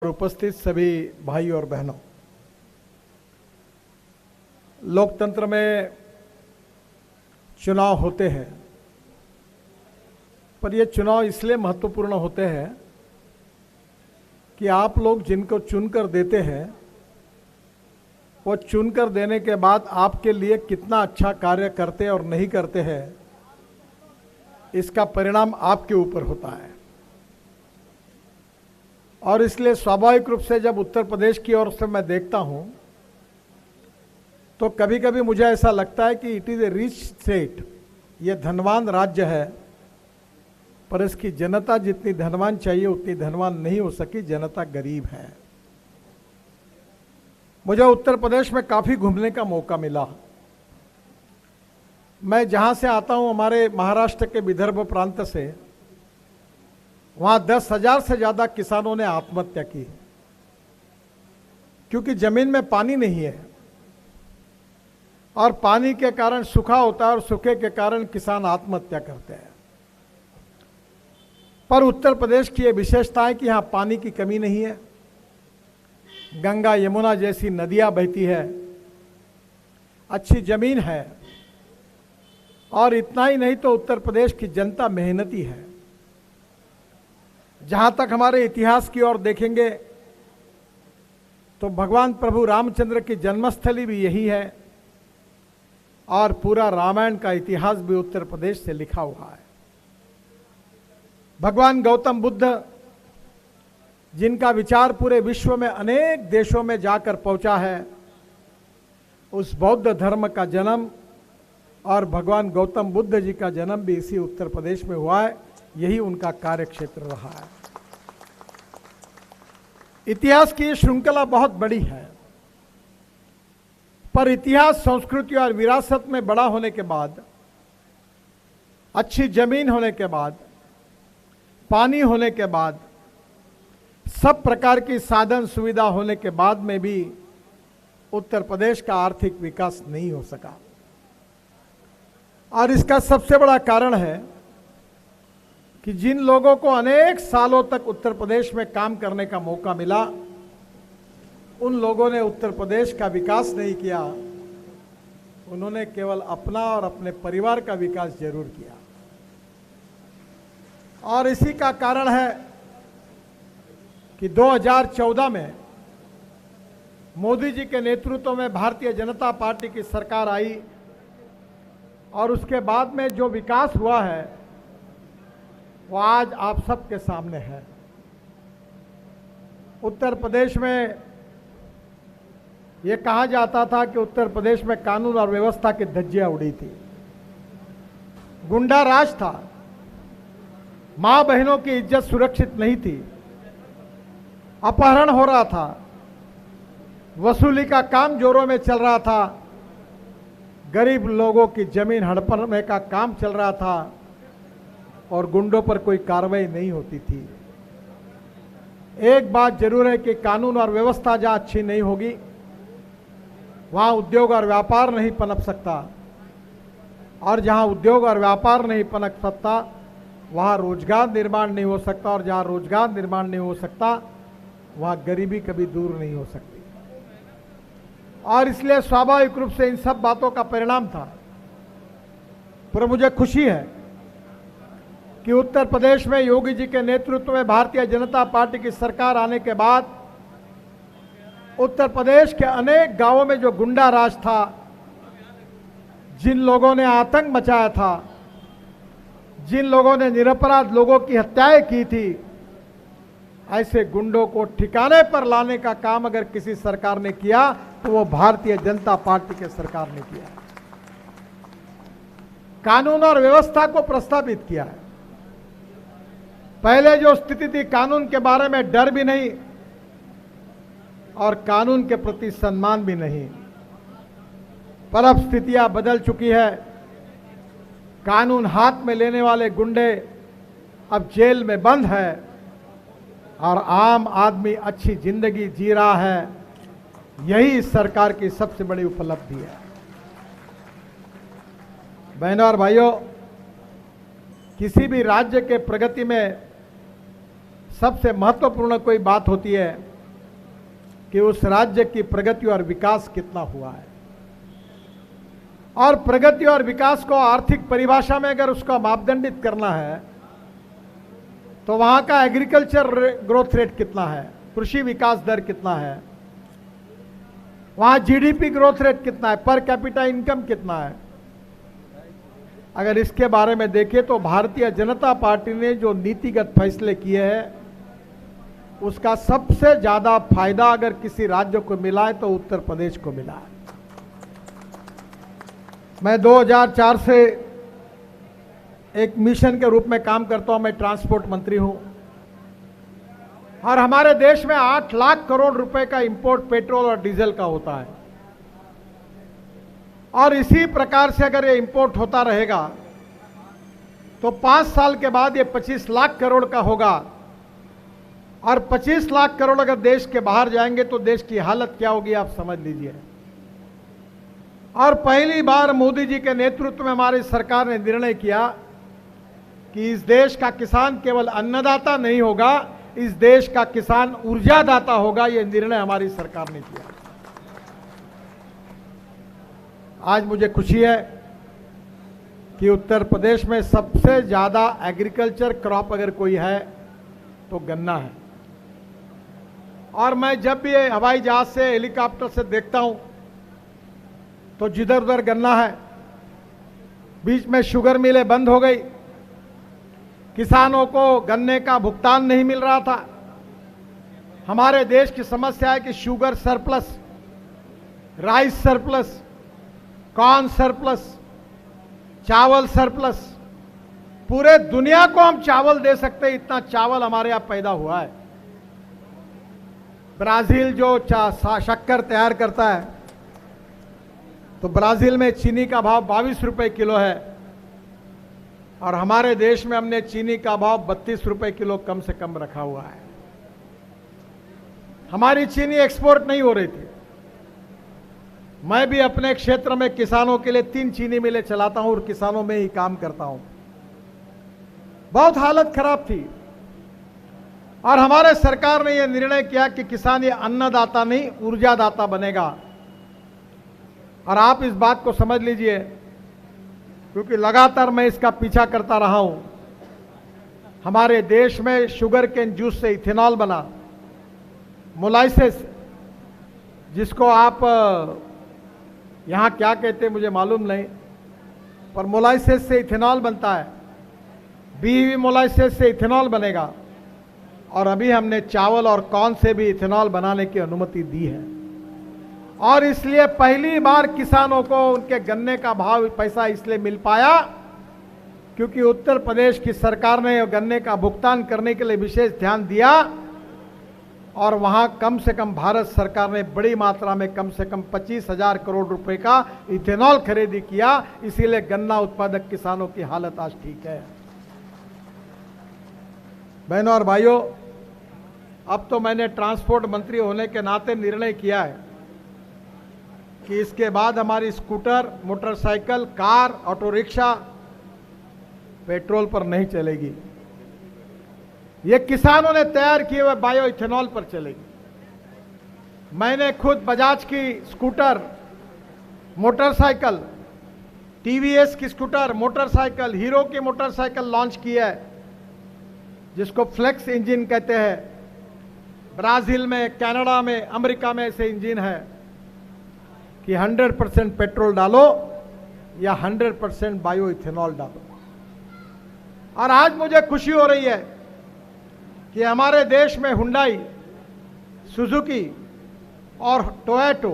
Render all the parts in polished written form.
और उपस्थित सभी भाई और बहनों, लोकतंत्र में चुनाव होते हैं, पर ये चुनाव इसलिए महत्वपूर्ण होते हैं कि आप लोग जिनको चुनकर देते हैं वो चुनकर देने के बाद आपके लिए कितना अच्छा कार्य करते और नहीं करते हैं, इसका परिणाम आपके ऊपर होता है। और इसलिए स्वाभाविक रूप से जब उत्तर प्रदेश की ओर से मैं देखता हूं तो कभी कभी मुझे ऐसा लगता है कि it is a rich state, ये धनवान राज्य है, पर इसकी जनता जितनी धनवान चाहिए उतनी धनवान नहीं हो सकी, जनता गरीब है। मुझे उत्तर प्रदेश में काफ़ी घूमने का मौका मिला। मैं जहाँ से आता हूँ, हमारे महाराष्ट्र के विदर्भ प्रांत से, वहाँ 10,000 से ज़्यादा किसानों ने आत्महत्या की, क्योंकि ज़मीन में पानी नहीं है और पानी के कारण सूखा होता है और सूखे के कारण किसान आत्महत्या करते हैं। पर उत्तर प्रदेश की ये विशेषता है कि यहाँ पानी की कमी नहीं है, गंगा यमुना जैसी नदियाँ बहती है, अच्छी ज़मीन है, और इतना ही नहीं तो उत्तर प्रदेश की जनता मेहनती है। जहाँ तक हमारे इतिहास की ओर देखेंगे तो भगवान प्रभु रामचंद्र की जन्मस्थली भी यही है और पूरा रामायण का इतिहास भी उत्तर प्रदेश से लिखा हुआ है। भगवान गौतम बुद्ध, जिनका विचार पूरे विश्व में अनेक देशों में जाकर पहुंचा है, उस बौद्ध धर्म का जन्म और भगवान गौतम बुद्ध जी का जन्म भी इसी उत्तर प्रदेश में हुआ है, यही उनका कार्य क्षेत्र रहा है। इतिहास की ये श्रृंखला बहुत बड़ी है, पर इतिहास, संस्कृति और विरासत में बड़ा होने के बाद, अच्छी जमीन होने के बाद, पानी होने के बाद, सब प्रकार की साधन सुविधा होने के बाद में भी उत्तर प्रदेश का आर्थिक विकास नहीं हो सका। और इसका सबसे बड़ा कारण है कि जिन लोगों को अनेक सालों तक उत्तर प्रदेश में काम करने का मौका मिला, उन लोगों ने उत्तर प्रदेश का विकास नहीं किया, उन्होंने केवल अपना और अपने परिवार का विकास जरूर किया। और इसी का कारण है कि 2014 में मोदी जी के नेतृत्व में भारतीय जनता पार्टी की सरकार आई और उसके बाद में जो विकास हुआ है वो आज आप सबके सामने है। उत्तर प्रदेश में ये कहा जाता था कि उत्तर प्रदेश में कानून और व्यवस्था की धज्जियां उड़ी थी, गुंडा राज था, मां बहनों की इज्जत सुरक्षित नहीं थी, अपहरण हो रहा था, वसूली का काम जोरों में चल रहा था, गरीब लोगों की जमीन हड़पने का काम चल रहा था और गुंडों पर कोई कार्रवाई नहीं होती थी। एक बात जरूर है कि कानून और व्यवस्था जहां अच्छी नहीं होगी वहां उद्योग और व्यापार नहीं पनप सकता, और जहां उद्योग और व्यापार नहीं पनप सकता वहां रोजगार निर्माण नहीं हो सकता, और जहां रोजगार निर्माण नहीं हो सकता वहां गरीबी कभी दूर नहीं हो सकती। और इसलिए स्वाभाविक रूप से इन सब बातों का परिणाम था। पर मुझे खुशी है कि उत्तर प्रदेश में योगी जी के नेतृत्व में भारतीय जनता पार्टी की सरकार आने के बाद उत्तर प्रदेश के अनेक गांवों में जो गुंडा राज था, जिन लोगों ने आतंक मचाया था, जिन लोगों ने निरपराध लोगों की हत्याएं की थी, ऐसे गुंडों को ठिकाने पर लाने का काम अगर किसी सरकार ने किया तो वो भारतीय जनता पार्टी के सरकार ने किया। कानून और व्यवस्था को प्रस्तावित किया है। पहले जो स्थिति थी, कानून के बारे में डर भी नहीं और कानून के प्रति सम्मान भी नहीं, पर अब स्थितियां बदल चुकी है। कानून हाथ में लेने वाले गुंडे अब जेल में बंद है और आम आदमी अच्छी जिंदगी जी रहा है। यही इस सरकार की सबसे बड़ी उपलब्धि है। बहनों और भाइयों, किसी भी राज्य के प्रगति में सबसे महत्वपूर्ण कोई बात होती है कि उस राज्य की प्रगति और विकास कितना हुआ है। और प्रगति और विकास को आर्थिक परिभाषा में अगर उसका मापदंडित करना है तो वहां का एग्रीकल्चर ग्रोथ रेट कितना है, कृषि विकास दर कितना है, वहां जीडीपी ग्रोथ रेट कितना है, पर कैपिटा इनकम कितना है। अगर इसके बारे में देखें तो भारतीय जनता पार्टी ने जो नीतिगत फैसले किए हैं उसका सबसे ज्यादा फायदा अगर किसी राज्य को मिला है तो उत्तर प्रदेश को मिला है। मैं 2004 से एक मिशन के रूप में काम करता हूं, मैं ट्रांसपोर्ट मंत्री हूं और हमारे देश में 8 लाख करोड़ रुपए का इंपोर्ट पेट्रोल और डीजल का होता है। और इसी प्रकार से अगर ये इंपोर्ट होता रहेगा तो 5 साल के बाद ये 25 लाख करोड़ का होगा। और 25 लाख करोड़ अगर देश के बाहर जाएंगे तो देश की हालत क्या होगी आप समझ लीजिए। और पहली बार मोदी जी के नेतृत्व में हमारी सरकार ने निर्णय किया कि इस देश का किसान केवल अन्नदाता नहीं होगा, इस देश का किसान ऊर्जादाता होगा। यह निर्णय हमारी सरकार ने किया। आज मुझे खुशी है कि उत्तर प्रदेश में सबसे ज्यादा एग्रीकल्चर क्रॉप अगर कोई है तो गन्ना है। और मैं जब भी हवाई जहाज से, हेलीकॉप्टर से देखता हूं तो जिधर उधर गन्ना है। बीच में शुगर मिलें बंद हो गई, किसानों को गन्ने का भुगतान नहीं मिल रहा था। हमारे देश की समस्या है कि sugar surplus, rice surplus, corn surplus, चावल सरप्लस। पूरे दुनिया को हम चावल दे सकते हैं, इतना चावल हमारे यहां पैदा हुआ है। ब्राजील जो शक्कर तैयार करता है तो ब्राजील में चीनी का भाव 22 रुपए किलो है और हमारे देश में हमने चीनी का भाव 32 रुपए किलो कम से कम रखा हुआ है। हमारी चीनी एक्सपोर्ट नहीं हो रही थी। मैं भी अपने क्षेत्र में किसानों के लिए 3 चीनी मिलें चलाता हूं और किसानों में ही काम करता हूं। बहुत हालत खराब थी और हमारे सरकार ने यह निर्णय किया कि किसान ये अन्नदाता नहीं ऊर्जादाता बनेगा। और आप इस बात को समझ लीजिए, क्योंकि लगातार मैं इसका पीछा करता रहा हूं। हमारे देश में शुगर केन जूस से इथेनॉल बना, मोलाइसिस जिसको आप यहां क्या कहते हैं मुझे मालूम नहीं, पर मोलाइसिस से इथेनॉल बनता है। बीवी मोलाइसिस से इथेनॉल बनेगा और अभी हमने चावल और कॉर्न से भी इथेनॉल बनाने की अनुमति दी है। और इसलिए पहली बार किसानों को उनके गन्ने का भाव पैसा इसलिए मिल पाया क्योंकि उत्तर प्रदेश की सरकार ने गन्ने का भुगतान करने के लिए विशेष ध्यान दिया और वहां कम से कम भारत सरकार ने बड़ी मात्रा में कम से कम 25,000 करोड़ रुपए का इथेनॉल खरीदी किया। इसीलिए गन्ना उत्पादक किसानों की हालत आज ठीक है। बहनों और भाइयों, अब तो मैंने ट्रांसपोर्ट मंत्री होने के नाते निर्णय किया है कि इसके बाद हमारी scooter, motorcycle, car, auto rickshaw petrol पर नहीं चलेगी। ये किसानों ने तैयार किए हुए बायो इथेनॉल पर चलेगी। मैंने खुद बजाज की स्कूटर, मोटरसाइकिल, टीवीएस की स्कूटर, मोटरसाइकिल, हीरो की मोटरसाइकिल लॉन्च की है जिसको फ्लेक्स इंजन कहते हैं। ब्राजील में, कनाडा में, अमेरिका में ऐसे इंजन है कि 100% पेट्रोल डालो या 100% बायो इथेनॉल डालो। और आज मुझे खुशी हो रही है कि हमारे देश में हुंडई, सुजुकी और टोयोटा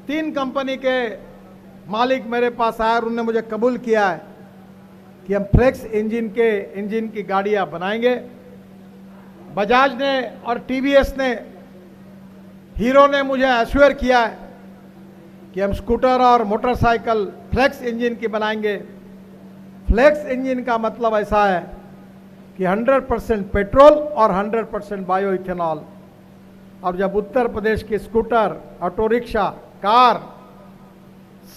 3 कंपनी के मालिक मेरे पास आए और उन्होंने मुझे कबूल किया है कि हम फ्लेक्स इंजन की गाड़ियां बनाएंगे। बजाज ने और टीवीएस ने, हीरो ने मुझे एश्योर किया है कि हम स्कूटर और मोटरसाइकिल फ्लेक्स इंजन की बनाएंगे। फ्लेक्स इंजन का मतलब ऐसा है कि 100% पेट्रोल और 100% बायो इथेनॉल। और जब उत्तर प्रदेश की स्कूटर, ऑटो रिक्शा, कार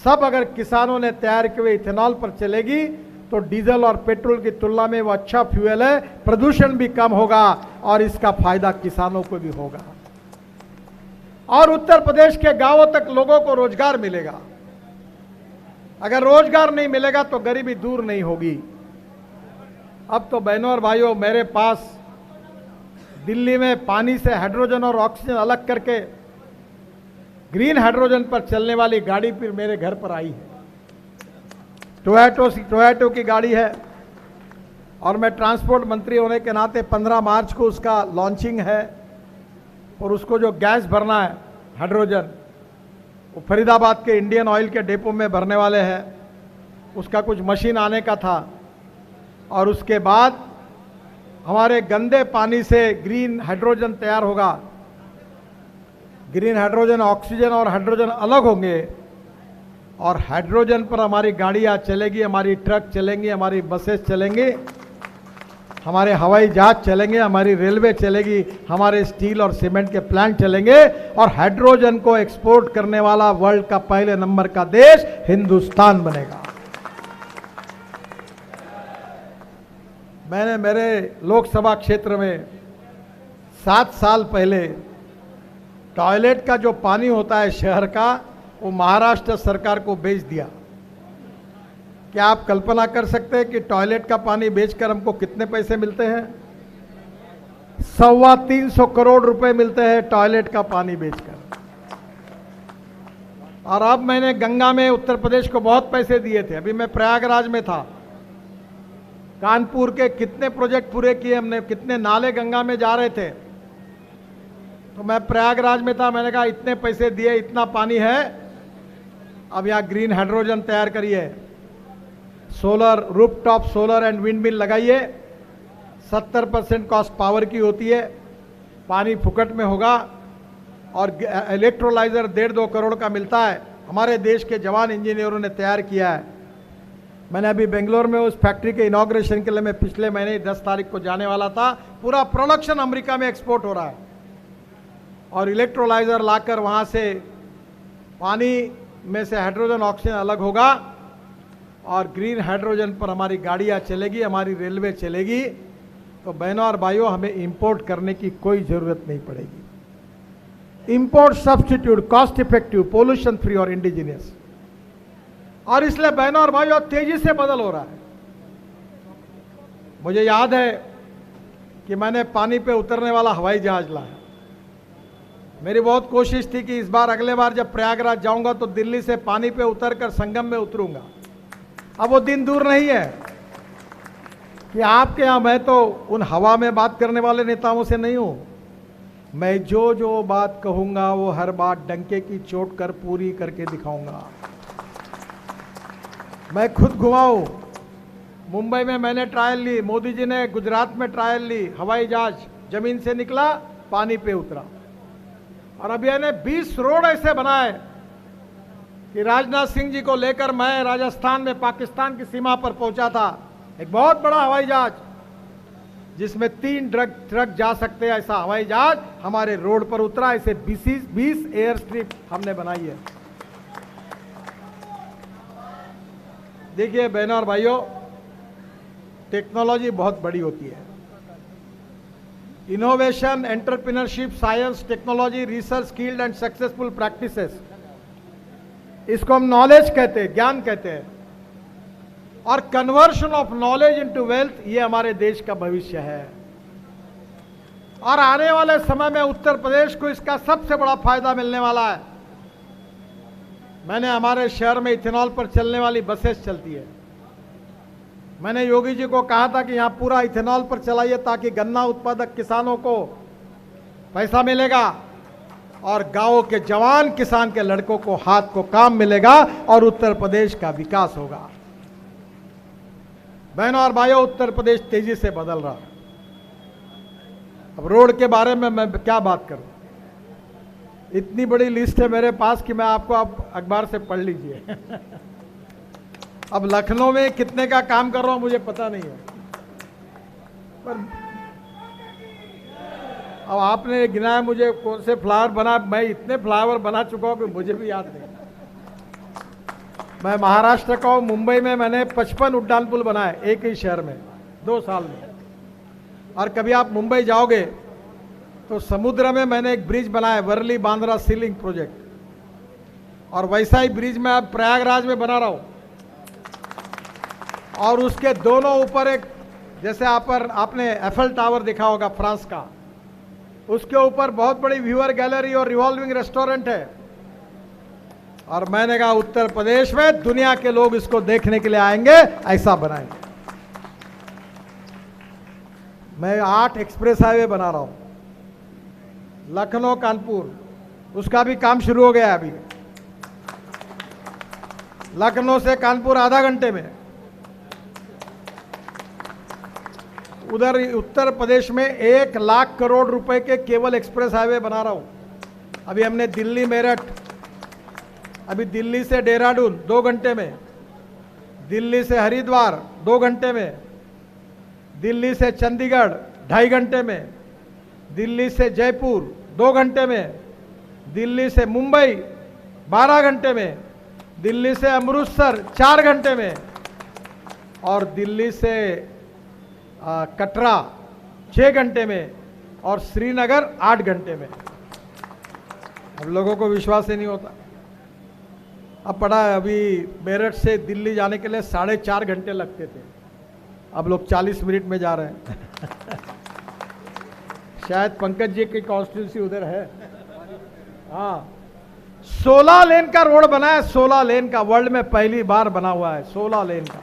सब अगर किसानों ने तैयार किए हुए इथेनॉल पर चलेगी तो डीजल और पेट्रोल की तुलना में वो अच्छा फ्यूल है, प्रदूषण भी कम होगा और इसका फायदा किसानों को भी होगा। और उत्तर प्रदेश के गांवों तक लोगों को रोजगार मिलेगा। अगर रोजगार नहीं मिलेगा तो गरीबी दूर नहीं होगी। अब तो बहनों और भाइयों, मेरे पास दिल्ली में पानी से हाइड्रोजन और ऑक्सीजन अलग करके ग्रीन हाइड्रोजन पर चलने वाली गाड़ी फिर मेरे घर पर आई है। टोयोटो की गाड़ी है और मैं ट्रांसपोर्ट मंत्री होने के नाते 15 मार्च को उसका लॉन्चिंग है। और उसको जो गैस भरना है हाइड्रोजन, वो फरीदाबाद के इंडियन ऑयल के डिपो में भरने वाले हैं। उसका कुछ मशीन आने का था और उसके बाद हमारे गंदे पानी से ग्रीन हाइड्रोजन तैयार होगा। ग्रीन हाइड्रोजन, ऑक्सीजन और हाइड्रोजन अलग होंगे और हाइड्रोजन पर हमारी गाड़ियाँ चलेगी, हमारी ट्रक चलेंगी, हमारी बसेस चलेंगी, हमारे हवाई जहाज चलेंगे, हमारी रेलवे चलेगी, हमारे स्टील और सीमेंट के प्लांट चलेंगे और हाइड्रोजन को एक्सपोर्ट करने वाला वर्ल्ड का पहले नंबर का देश हिंदुस्तान बनेगा। मैंने मेरे लोकसभा क्षेत्र में 7 साल पहले टॉयलेट का जो पानी होता है शहर का, वो महाराष्ट्र सरकार को बेच दिया। क्या आप कल्पना कर सकते हैं कि टॉयलेट का पानी बेचकर हमको कितने पैसे मिलते हैं? 325 करोड़ रुपए मिलते हैं टॉयलेट का पानी बेचकर। और अब मैंने गंगा में उत्तर प्रदेश को बहुत पैसे दिए थे। अभी मैं प्रयागराज में था, कानपुर के कितने प्रोजेक्ट पूरे किए हमने, कितने नाले गंगा में जा रहे थे। तो मैं प्रयागराज में था, मैंने कहा इतने पैसे दिए, इतना पानी है, अब यहाँ ग्रीन हाइड्रोजन तैयार करिए, solar rooftop solar and wind mill लगाइए, 70% कॉस्ट पावर की होती है, पानी फुकट में होगा और इलेक्ट्रोलाइजर 1.5-2 करोड़ का मिलता है। हमारे देश के जवान इंजीनियरों ने तैयार किया है। मैंने अभी बेंगलोर में उस फैक्ट्री के इनॉग्रेशन के लिए मैं पिछले महीने 10 तारीख को जाने वाला था। पूरा प्रोडक्शन अमेरिका में एक्सपोर्ट हो रहा है और इलेक्ट्रोलाइजर लाकर वहाँ से पानी में से हाइड्रोजन ऑक्सीजन अलग होगा और ग्रीन हाइड्रोजन पर हमारी गाड़ियाँ चलेगी, हमारी रेलवे चलेगी। तो बहनों और भाइयों, हमें इंपोर्ट करने की कोई ज़रूरत नहीं पड़ेगी। Import substitute, cost effective, pollution free और इंडिजिनियस। और इसलिए बहनों और भाइयों तेजी से बदल हो रहा है। मुझे याद है कि मैंने पानी पे उतरने वाला हवाई जहाज लाया। मेरी बहुत कोशिश थी कि इस बार, अगले बार जब प्रयागराज जाऊंगा तो दिल्ली से पानी पे उतरकर संगम में उतरूंगा। अब वो दिन दूर नहीं है कि आपके यहाँ मैं तो उन हवा में बात करने वाले नेताओं से नहीं हूं। मैं जो जो बात कहूंगा वो हर बात डंके की चोट कर पूरी करके दिखाऊंगा। मैं खुद घुमाऊं। मुंबई में मैंने ट्रायल ली, मोदी जी ने गुजरात में ट्रायल ली। हवाई जहाज जमीन से निकला, पानी पे उतरा। और अभी मैंने 20 रोड ऐसे बनाए कि राजनाथ सिंह जी को लेकर मैं राजस्थान में पाकिस्तान की सीमा पर पहुंचा था। एक बहुत बड़ा हवाई जहाज जिसमें 3 ट्रक जा सकते हैं, ऐसा हवाई जहाज हमारे रोड पर उतरा। ऐसे 20 एयर स्ट्रिप हमने बनाई है। देखिए बहनों और भाइयों, टेक्नोलॉजी बहुत बड़ी होती है। Innovation, entrepreneurship, science, technology, research, skilled and successful practices, इसको हम नॉलेज कहते हैं, ज्ञान कहते हैं। और conversion of knowledge into wealth, ये हमारे देश का भविष्य है। और आने वाले समय में उत्तर प्रदेश को इसका सबसे बड़ा फायदा मिलने वाला है। मैंने हमारे शहर में इथेनॉल पर चलने वाली बसेस चलती है। मैंने योगी जी को कहा था कि यहाँ पूरा इथेनॉल पर चलाइए ताकि गन्ना उत्पादक किसानों को पैसा मिलेगा और गांव के जवान किसान के लड़कों को हाथ को काम मिलेगा और उत्तर प्रदेश का विकास होगा। बहनों और भाइयों, उत्तर प्रदेश तेजी से बदल रहा है। अब रोड के बारे में मैं क्या बात करूं, इतनी बड़ी लिस्ट है मेरे पास कि मैं आपको आप अखबार से पढ़ लीजिए। अब लखनऊ में कितने का काम कर रहा हूं मुझे पता नहीं है, पर अब आपने गिनाया मुझे कौन से फ्लावर बना। मैं इतने फ्लावर बना चुका हूं कि मुझे भी याद नहीं। मैं महाराष्ट्र का हूं, मुंबई में मैंने 55 उड्डान पुल बनाए एक ही शहर में 2 साल में। और कभी आप मुंबई जाओगे तो समुद्र में मैंने एक ब्रिज बनाया, वर्ली बांद्रा सीलिंग प्रोजेक्ट, और वैसा ही ब्रिज मैं अब प्रयागराज में बना रहा हूं। और उसके दोनों ऊपर एक, जैसे आपने एफएल टावर देखा होगा फ्रांस का, उसके ऊपर बहुत बड़ी व्यूअर गैलरी और रिवॉल्विंग रेस्टोरेंट है। और मैंने कहा उत्तर प्रदेश में दुनिया के लोग इसको देखने के लिए आएंगे, ऐसा बनाएंगे। मैं 8 एक्सप्रेस हाईवे बना रहा हूं, लखनऊ कानपुर, उसका भी काम शुरू हो गया अभी। लखनऊ से कानपुर आधा घंटे में। उधर उत्तर प्रदेश में 1 लाख करोड़ रुपए के केवल एक्सप्रेस हाईवे बना रहा हूं। अभी हमने दिल्ली मेरठ, अभी दिल्ली से देहरादून 2 घंटे में, दिल्ली से हरिद्वार 2 घंटे में, दिल्ली से चंडीगढ़ 2.5 घंटे में, दिल्ली से जयपुर 2 घंटे में, दिल्ली से मुंबई 12 घंटे में, दिल्ली से अमृतसर 4 घंटे में, और दिल्ली से कटरा 6 घंटे में, और श्रीनगर 8 घंटे में। अब लोगों को विश्वास ही नहीं होता। अब पड़ा है, अभी मेरठ से दिल्ली जाने के लिए 4.5 घंटे लगते थे, अब लोग 40 मिनट में जा रहे हैं। शायद पंकज जी की कॉन्स्टिट्यूंसी उधर है। हाँ, 16 लेन का रोड बना है, 16 लेन का, वर्ल्ड में पहली बार बना हुआ है 16 लेन का।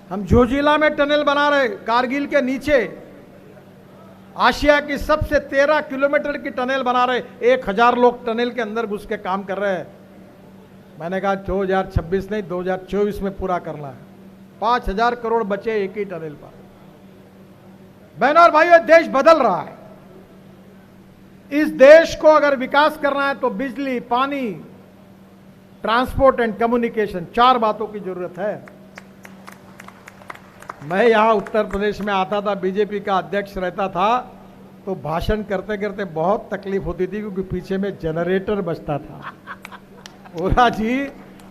हम झोजिला में टनल बना रहे, कारगिल के नीचे आशिया की सबसे 13 किलोमीटर की टनल बना रहे। 1000 लोग टनल के अंदर घुस के काम कर रहे हैं। मैंने कहा 2026 नहीं, 2024 में पूरा करना है। 5000 करोड़ बचे एक ही टनल पर। बहनों और भाइयों, देश बदल रहा है। इस देश को अगर विकास करना है तो बिजली, पानी, ट्रांसपोर्ट एंड कम्युनिकेशन, 4 बातों की जरूरत है। मैं यहां उत्तर प्रदेश में आता था, बीजेपी का अध्यक्ष रहता था, तो भाषण करते करते बहुत तकलीफ होती थी, क्योंकि पीछे में जनरेटर बजता था। ओरा जी,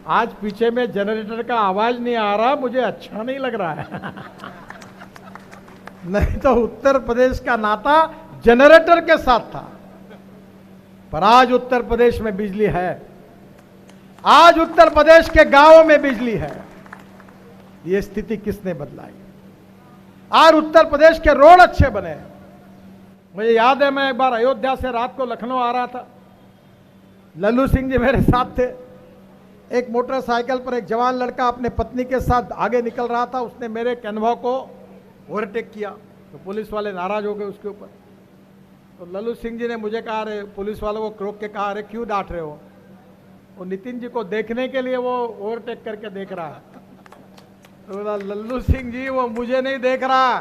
आज पीछे में जनरेटर का आवाज नहीं आ रहा, मुझे अच्छा नहीं लग रहा है। नहीं तो उत्तर प्रदेश का नाता जनरेटर के साथ था। पर आज उत्तर प्रदेश में बिजली है, आज उत्तर प्रदेश के गांवों में बिजली है। ये स्थिति किसने बदलाई? आज उत्तर प्रदेश के रोड अच्छे बने। मुझे याद है, मैं एक बार अयोध्या से रात को लखनऊ आ रहा था, लल्लू सिंह जी मेरे साथ थे। एक मोटरसाइकिल पर एक जवान लड़का अपने पत्नी के साथ आगे निकल रहा था, उसने मेरे कैनवा को ओवरटेक किया, तो पुलिस वाले नाराज हो गए उसके ऊपर। तो लल्लू सिंह जी ने मुझे कहा, अरे पुलिस वालों को रोक के कहा, अरे क्यों डांट रहे हो? वो नितिन जी को देखने के लिए वो ओवरटेक करके देख रहा है। तो बोला, लल्लू सिंह जी वो मुझे नहीं देख रहा,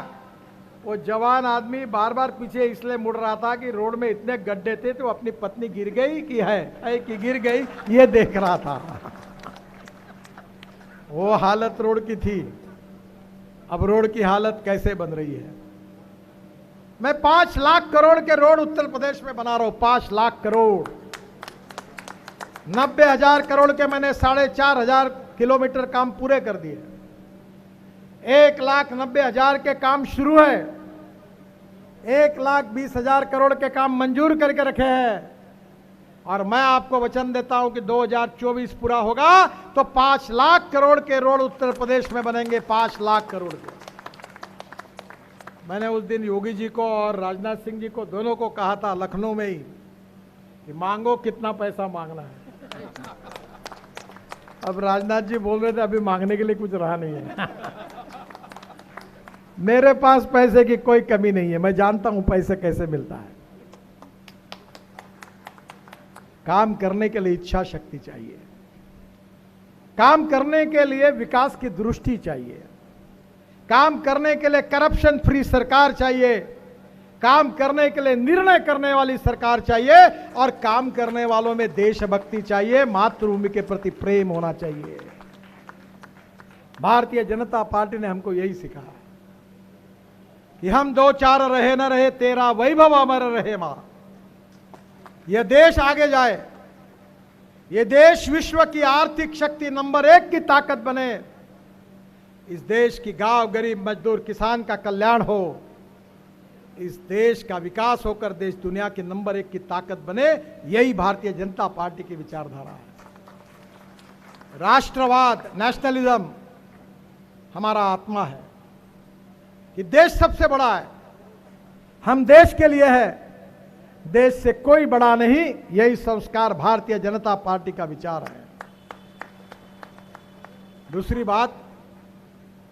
वो जवान आदमी बार बार पीछे इसलिए मुड़ रहा था कि रोड में इतने गड्ढे थे, तो अपनी पत्नी गिर गई कि है कि गिर गई, ये देख रहा था। वो हालत रोड की थी। अब रोड की हालत कैसे बन रही है? मैं 5 लाख करोड़ के रोड उत्तर प्रदेश में बना रहा हूं, 5 लाख करोड़। 90,000 करोड़ के मैंने 4,500 किलोमीटर काम पूरे कर दिए। 1,90,000 के काम शुरू है। 1,20,000 करोड़ के काम मंजूर करके रखे हैं। और मैं आपको वचन देता हूं कि 2024 पूरा होगा तो 5 लाख करोड़ के रोड उत्तर प्रदेश में बनेंगे, 5 लाख करोड़ के। मैंने उस दिन योगी जी को और राजनाथ सिंह जी को, दोनों को कहा था लखनऊ में ही कि मांगो, कितना पैसा मांगना है। अब राजनाथ जी बोल रहे थे अभी मांगने के लिए कुछ रहा नहीं है। मेरे पास पैसे की कोई कमी नहीं है, मैं जानता हूं पैसे कैसे मिलता है। काम करने के लिए इच्छा शक्ति चाहिए, काम करने के लिए विकास की दृष्टि चाहिए, काम करने के लिए करप्शन फ्री सरकार चाहिए, काम करने के लिए निर्णय करने वाली सरकार चाहिए, और काम करने वालों में देशभक्ति चाहिए, मातृभूमि के प्रति प्रेम होना चाहिए। भारतीय जनता पार्टी ने हमको यही सिखाया कि हम 2-4 रहे न रहे, तेरा वैभव अमर रहे मां। यह देश आगे जाए, यह देश विश्व की आर्थिक शक्ति नंबर 1 की ताकत बने, इस देश की गांव, गरीब, मजदूर, किसान का कल्याण हो, इस देश का विकास होकर देश दुनिया के नंबर 1 की ताकत बने, यही भारतीय जनता पार्टी की विचारधारा है। राष्ट्रवाद, नेशनलिज्म हमारा आत्मा है कि देश सबसे बड़ा है, हम देश के लिए है, देश से कोई बड़ा नहीं, यही संस्कार भारतीय जनता पार्टी का विचार है। दूसरी बात,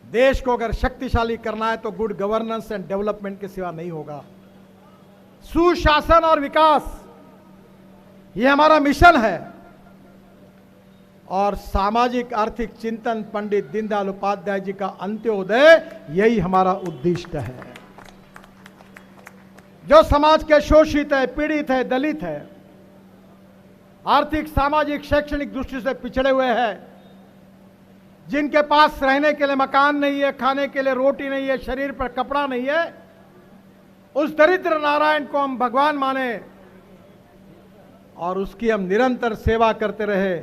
देश को अगर शक्तिशाली करना है तो गुड गवर्नेंस एंड डेवलपमेंट के सिवा नहीं होगा। सुशासन और विकास, ये हमारा मिशन है। और सामाजिक आर्थिक चिंतन पंडित दीनदयाल उपाध्याय जी का अंत्योदय, यही हमारा उद्दिष्ट है। जो समाज के शोषित है, पीड़ित है, दलित है, आर्थिक, सामाजिक, शैक्षणिक दृष्टि से पिछड़े हुए हैं, जिनके पास रहने के लिए मकान नहीं है, खाने के लिए रोटी नहीं है, शरीर पर कपड़ा नहीं है, उस दरिद्र नारायण को हम भगवान माने और उसकी हम निरंतर सेवा करते रहे।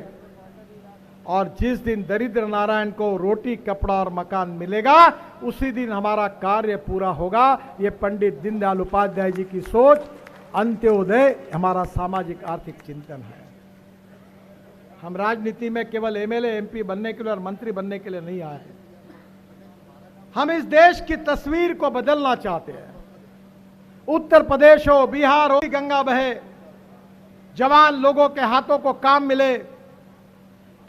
और जिस दिन दरिद्र नारायण को रोटी, कपड़ा और मकान मिलेगा, उसी दिन हमारा कार्य पूरा होगा। ये पंडित दीनदयाल उपाध्याय जी की सोच, अंत्योदय हमारा सामाजिक आर्थिक चिंतन है। हम राजनीति में केवल एमएलए, एमपी बनने के लिए और मंत्री बनने के लिए नहीं आए हैं। हम इस देश की तस्वीर को बदलना चाहते हैं। उत्तर प्रदेश हो, बिहार हो, गंगा बहे, जवान लोगों के हाथों को काम मिले,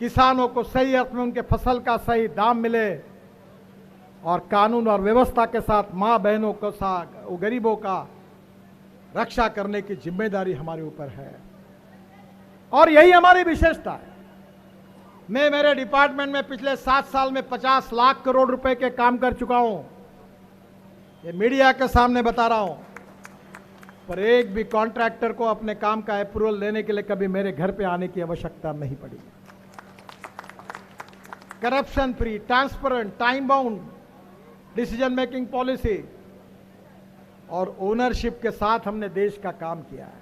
किसानों को सही अर्थ में उनके फसल का सही दाम मिले, और कानून और व्यवस्था के साथ मां बहनों को साथ गरीबों का रक्षा करने की जिम्मेदारी हमारे ऊपर है। और यही हमारी विशेषता है। मैं मेरे डिपार्टमेंट में पिछले 7 साल में 50 लाख करोड़ रुपए के काम कर चुका हूं। ये मीडिया के सामने बता रहा हूं। पर एक भी कॉन्ट्रैक्टर को अपने काम का अप्रूवल लेने के लिए कभी मेरे घर पे आने की आवश्यकता नहीं पड़ी। Corruption free, transparent, time bound decision making policy और ओनरशिप के साथ हमने देश का काम किया है।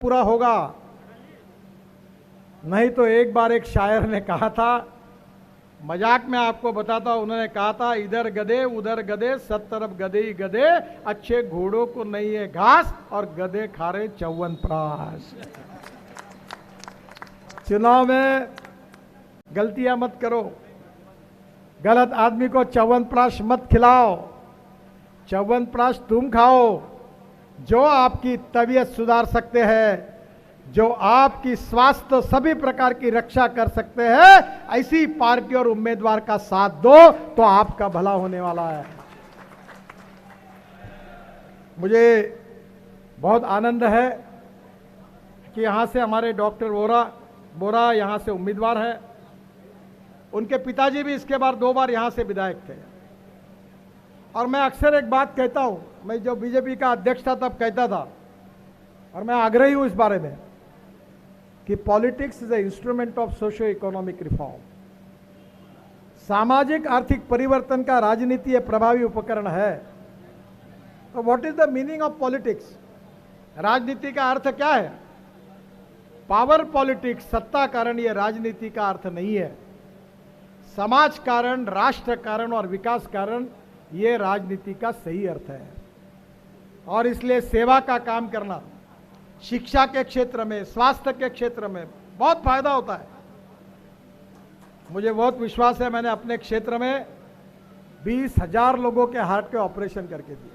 पूरा होगा, नहीं तो एक बार एक शायर ने कहा था, मजाक में आपको बताता हूं, उन्होंने कहा था, इधर गधे उधर गधे, सब तरफ गधे ही गधे, अच्छे घोड़ों को नहीं है घास और गधे खा रहे च्यवनप्राश। चुनाव में गलतियां मत करो, गलत आदमी को च्यवनप्राश मत खिलाओ। च्यवनप्राश तुम खाओ जो आपकी तबीयत सुधार सकते हैं, जो आपकी स्वास्थ्य सभी प्रकार की रक्षा कर सकते हैं। ऐसी पार्टी और उम्मीदवार का साथ दो तो आपका भला होने वाला है। मुझे बहुत आनंद है कि यहां से हमारे डॉक्टर बोरा यहां से उम्मीदवार है। उनके पिताजी भी इसके बाद 2 बार यहां से विधायक थे। और मैं अक्सर एक बात कहता हूं, मैं जो बीजेपी का अध्यक्ष था तब कहता था, और मैं आग्रही हूं इस बारे में, कि politics is a instrument of socio economic reform. सामाजिक आर्थिक परिवर्तन का राजनीति एक प्रभावी उपकरण है। तो what is the meaning of politics? राजनीति का अर्थ क्या है? पावर पॉलिटिक्स, सत्ता कारण, ये राजनीति का अर्थ नहीं है। समाज कारण, राष्ट्र कारण और विकास कारण, ये राजनीति का सही अर्थ है। और इसलिए सेवा का काम करना, शिक्षा के क्षेत्र में, स्वास्थ्य के क्षेत्र में बहुत फायदा होता है। मुझे बहुत विश्वास है, मैंने अपने क्षेत्र में 20,000 लोगों के हार्ट के ऑपरेशन करके दिए।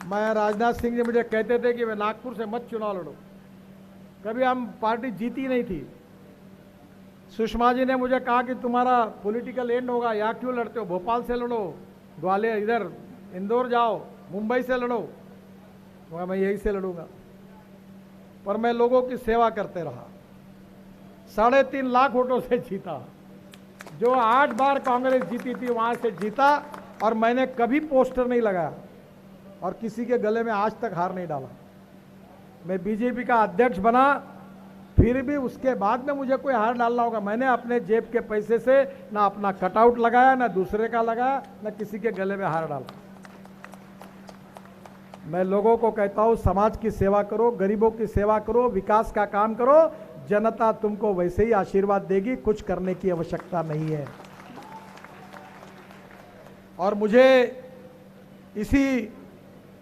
मैं, राजनाथ सिंह जी मुझे कहते थे कि वे नागपुर से मत चुनाव लड़ो, कभी हम पार्टी जीती नहीं थी। सुषमा जी ने मुझे कहा कि तुम्हारा पॉलिटिकल एंड होगा, यहाँ क्यों लड़ते हो, भोपाल से लड़ो, ग्वालियर, इधर इंदौर जाओ, मुंबई से लड़ो। मैं यही से लड़ूंगा। पर मैं लोगों की सेवा करते रहा, 3.5 लाख वोटों से जीता। जो 8 बार कांग्रेस जीती थी वहां से जीता, और मैंने कभी पोस्टर नहीं लगाया और किसी के गले में आज तक हार नहीं डाला। मैं बीजेपी का अध्यक्ष बना, फिर भी उसके बाद में मुझे कोई हार डालना होगा, मैंने अपने जेब के पैसे से ना अपना कटआउट लगाया, ना दूसरे का लगाया, ना किसी के गले में हार डाला। मैं लोगों को कहता हूं, समाज की सेवा करो, गरीबों की सेवा करो, विकास का काम करो, जनता तुमको वैसे ही आशीर्वाद देगी, कुछ करने की आवश्यकता नहीं है। और मुझे इसी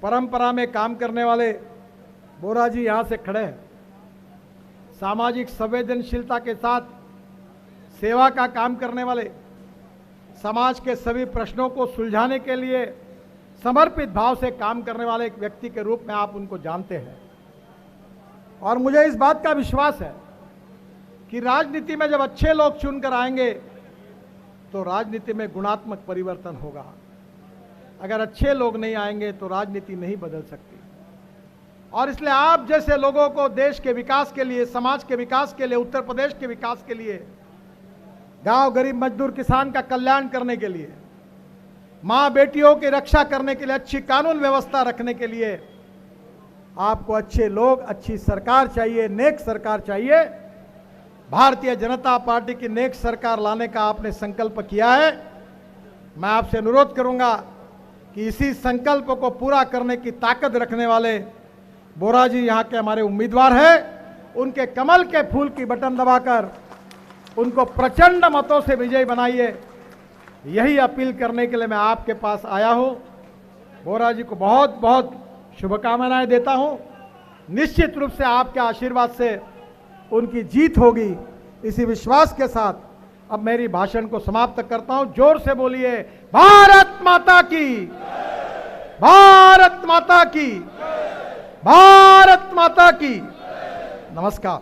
परंपरा में काम करने वाले बोरा जी यहां से खड़े हैं, सामाजिक संवेदनशीलता के साथ सेवा का काम करने वाले, समाज के सभी प्रश्नों को सुलझाने के लिए समर्पित भाव से काम करने वाले एक व्यक्ति के रूप में आप उनको जानते हैं। और मुझे इस बात का विश्वास है कि राजनीति में जब अच्छे लोग चुनकर आएंगे तो राजनीति में गुणात्मक परिवर्तन होगा। अगर अच्छे लोग नहीं आएंगे तो राजनीति नहीं बदल सकती। और इसलिए आप जैसे लोगों को देश के विकास के लिए, समाज के विकास के लिए, उत्तर प्रदेश के विकास के लिए, गांव गरीब मजदूर किसान का कल्याण करने के लिए, मां बेटियों की रक्षा करने के लिए, अच्छी कानून व्यवस्था रखने के लिए आपको अच्छे लोग, अच्छी सरकार चाहिए, नेक सरकार चाहिए। भारतीय जनता पार्टी की नेक सरकार लाने का आपने संकल्प किया है। मैं आपसे अनुरोध करूंगा कि इसी संकल्प को पूरा करने की ताकत रखने वाले बोरा जी यहाँ के हमारे उम्मीदवार हैं। उनके कमल के फूल की बटन दबाकर उनको प्रचंड मतों से विजयी बनाइए, यही अपील करने के लिए मैं आपके पास आया हूं। बोरा जी को बहुत बहुत शुभकामनाएं देता हूं। निश्चित रूप से आपके आशीर्वाद से उनकी जीत होगी, इसी विश्वास के साथ अब मेरी भाषण को समाप्त करता हूं। जोर से बोलिए, भारत माता की, भारत माता की, भारत माता की। नमस्कार।